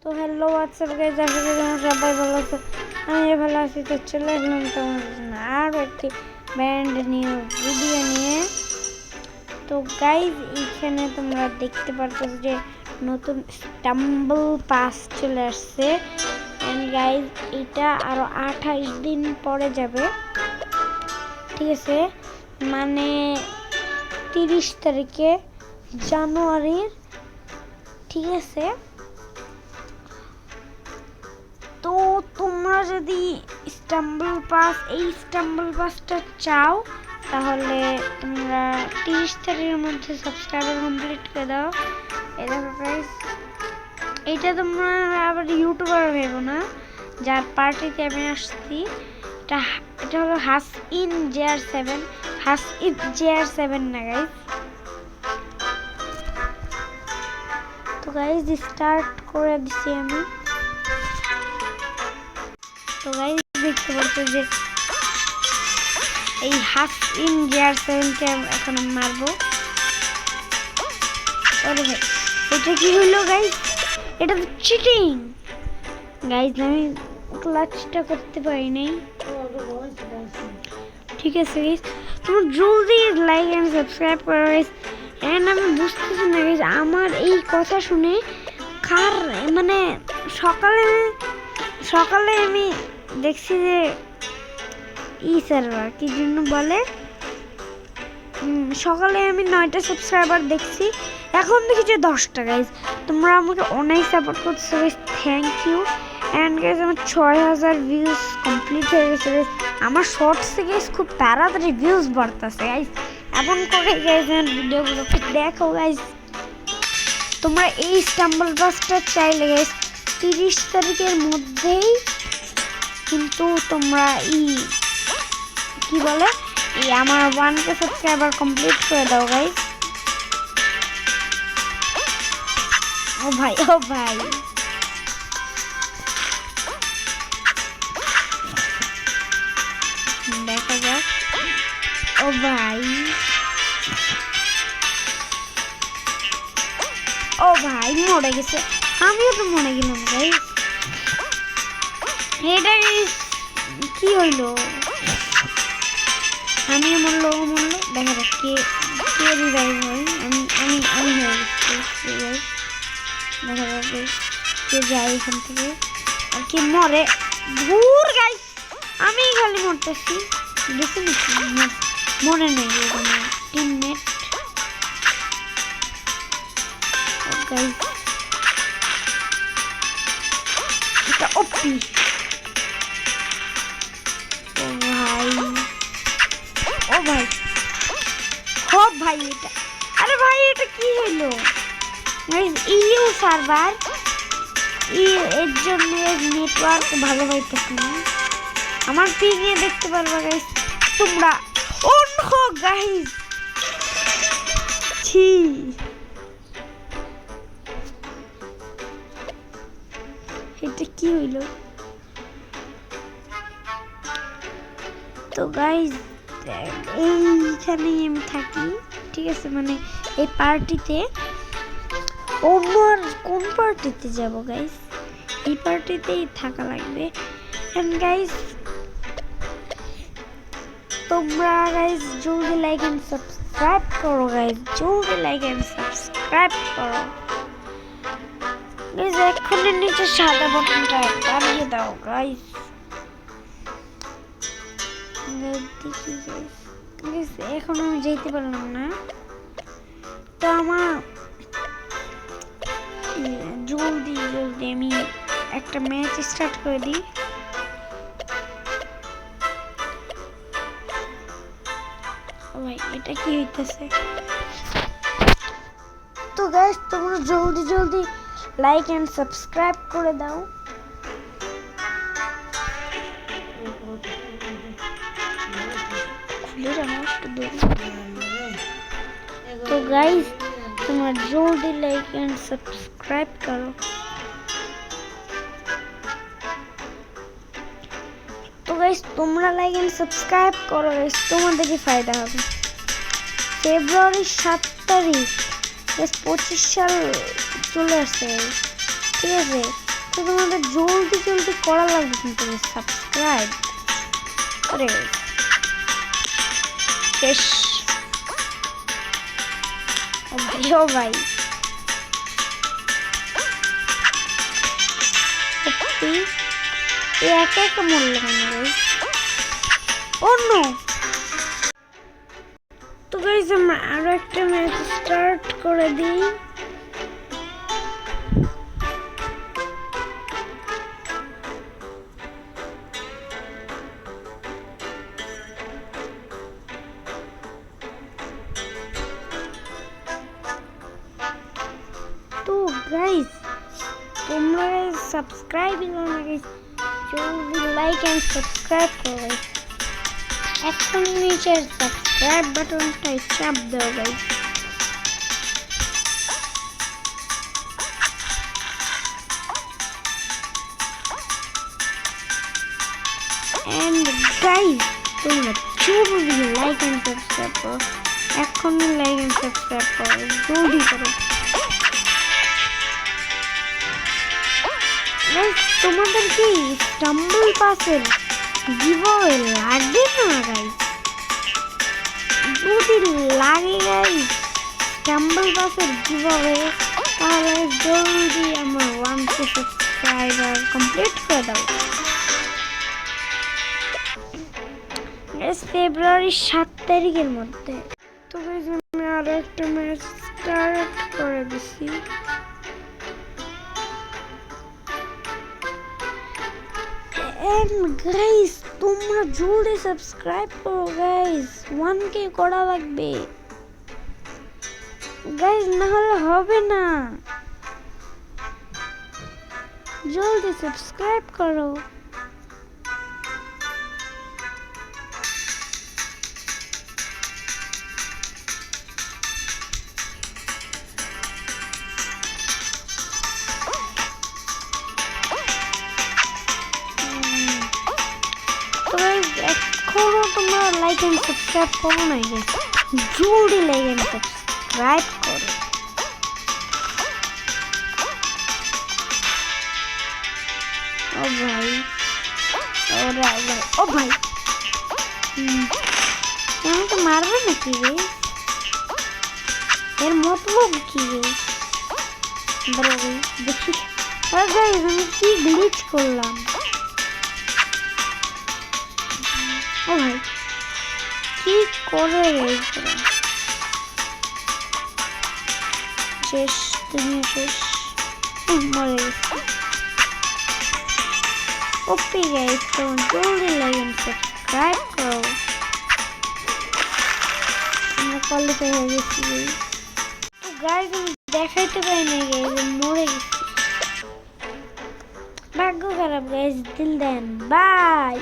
তো hello WhatsApp guys, আশা করি তোমরা সবাই ভালো আছো। আমি ভালো আছি। তো চলে আসলাম তোমাদের জন্য আরও একটি ব্র্যান্ড নিউ ভিডিও নিয়ে। তো গাইজ এইখানে তোমরা দেখতে পাচ্ছ যে নতুন স্টাম্বল পাস চলে আসছে। অ্যান্ড গাইজ এটা আরও 28 দিন পরে যাবে, ঠিক আছে? মানে 30 তারিখে জানুয়ারির, ঠিক আছে? তো তোমরা যদি স্টাম্বল পাসটা চাও তাহলে তোমরা 30 তারিখের মধ্যে সাবস্ক্রাইবার কমপ্লিট করে দাও। এই দেখো গাইস, এটা তোমরা আবার ইউটিউবার ভেবো না, যার পার্টিতে আমি আসছি। এটা হলো হাস ইন JR7 না গাইস। তো গাইস স্টার্ট করে দিছি আমি। তো গাইস দেখতে পাচ্ছ যে এই হাস ইন JR7কে এখন আমি মারবো। আরে ভাই, এটা কি হলো গাইস? এটা তো চিটিং গাইস, আমি ক্লাচটা করতে পারি নাই। ঠিক আছে গাইস, তোমরা জলদি লাইক এন্ড সাবস্ক্রাইব করো গাইস। এন্ড আমি বুঝতেছি না গাইস, আমার এই কথা শুনে কার মানে সকালে আমি দেখছি যে সার্ভার কি জন্য বলে, সকালে আমি 9টা সাবস্ক্রাইবার দেখছি, এখন দেখি যে 10টা গাইজ। তোমরা আমাকে অনেক সাপোর্ট করছো guys, thank you. And guys আমার 6000 ভিউজ কমপ্লিট হয়ে গেছে গাইজ। আমার শর্টসে গাইজ খুব তাড়াতাড়ি ভিউজ বাড়তেছে গাইজ। এমন করে গাইজ ভিডিওগুলোকে দেখো গাইজ। তোমরা এই স্টাম্বল পাসটা চাইলে গাইজ 30 তারিখের মধ্যেই কিন্তু তোমরা কি বলে আমার 1K সাবস্ক্রাইবার কমপ্লিট করে দাও গাইস। ও ভাই দেখা যাক। ও ভাই মরে গেছে, আমিও তো মরে গেলাম গাইস। এটা কি হইলো? আমি মরলো দেখা যাক কে রিভাইভ হয়। আমি হয়ে গেছি, দেখা যাবে কে যায় এখান থেকে আর কে মরে। ভুর গাইস, আমি খালি মরতেছি, দেখি মরে নেই আমার টিমমেট গাইস। এটা ওপি। ভাই এটা, আরে ভাই এটা কি হলো গাইস? ইউ সার্ভার এর জন্য নেটওয়ার্ক ভালো হইতেছে না। আমার পিংয়ে দেখতে পারবা গাইস তোমরা। ও নো গাইস, ছি এটা কি হইলো? তো গাইস এইখানেই আমি থাকি, ঠিক আছে? মানে এই পার্টিতে অন্য কোন পার্টিতে যাব গাইস? এই পার্টিতেই থাকা লাগবে। এন্ড গাইস তোমরা গাইস জলদি লাইক এন্ড সাবস্ক্রাইব করো গাইস, জলদি লাইক এন্ড সাবস্ক্রাইব করো গাইস। এখনই নিচে সাদা বাটনটা দাবিয়ে দাও গাইস। দেখি গাইস এখন আমি যেতে পারলাম না, তো আমার জলদি আমি একটা ম্যাচ স্টার্ট করে দিই। ভাই এটা কি হইতেছে? তো গাইস তোমরা জলদি লাইক এন্ড সাবস্ক্রাইব করে দাও। তো গাইস তোমরা জলদি লাইক এন্ড সাবস্ক্রাইব করো। তো গাইস তোমরা লাইক এন্ড সাবস্ক্রাইব করো গাইস, তোমাদেরই ফায়দা হবে। ফেব্রুয়ারির 7 তারিখ 25 সাল চলে আসছে, ঠিক আছে? তো তোমাদের জলদি জলদি করা লাগবে কিন্তু সাবস্ক্রাইব করে শেষ। ও ভাই একা একা মরলো কেন গাইস? ও নো। তো গাইস আমরা আরো একটা ম্যাচ স্টার্ট করে দিই। তো গাইস তোমরা সাবস্ক্রাইব করো না গাইস, জলদি লাইক এন্ড সাবস্ক্রাইব করো। এখন নিচের সাবস্ক্রাইব বাটনটা চাপ দাও গাইস। এন্ড গাইস তোমরা জলদি লাইক এন্ড সাবস্ক্রাইব করো, এখন লাইক এন্ড সাবস্ক্রাইব করো, জলদি করো। তোমাদের কি স্টাম্বল পাসের গিভঅ্যাওয়ে লাগবে না গাইস? যদি লাগে গাইস স্টাম্বল পাসের গিভঅ্যাওয়ে, তাহলে জলদি আমার 1K সাবস্ক্রাইবার কমপ্লিট করে দাও গাইস, ফেব্রুয়ারি 7 তারিখের মধ্যে। তো গাইস আমি আরো একটা ম্যাচ স্টার্ট করে দিছি। And guys তোমরা জলদি সাবস্ক্রাইব করো গাইস, 1K করা লাগবে গাইস, না হলে হবে না। জলদি সাবস্ক্রাইব করো। এখনো তোমরা লাইক এন্ড সাবস্ক্রাইব করো না গাইস, জলদি লাইক এন্ড সাবস্ক্রাইব করো। ও ভাই ও ভাই আমাকে মারবে নাকি গাইস? এর মতলব কি গাইস? দেখি গাইস আমি কি গ্লিচ করলাম। ও ভাই কি করে শেষ, তুমি শেষ, মরে গেছি। ওকে গাইস তোমরা জলদি লাইক এন্ড সাবস্ক্রাইব করো। আমরা কোয়ালিফাই হয়ে গেছি। তো গাইস আমি দেখাইতে পারি না গাইস, মরে গেছি। ভাগ্য খারাপ গাইস, দিল দেন, বাই।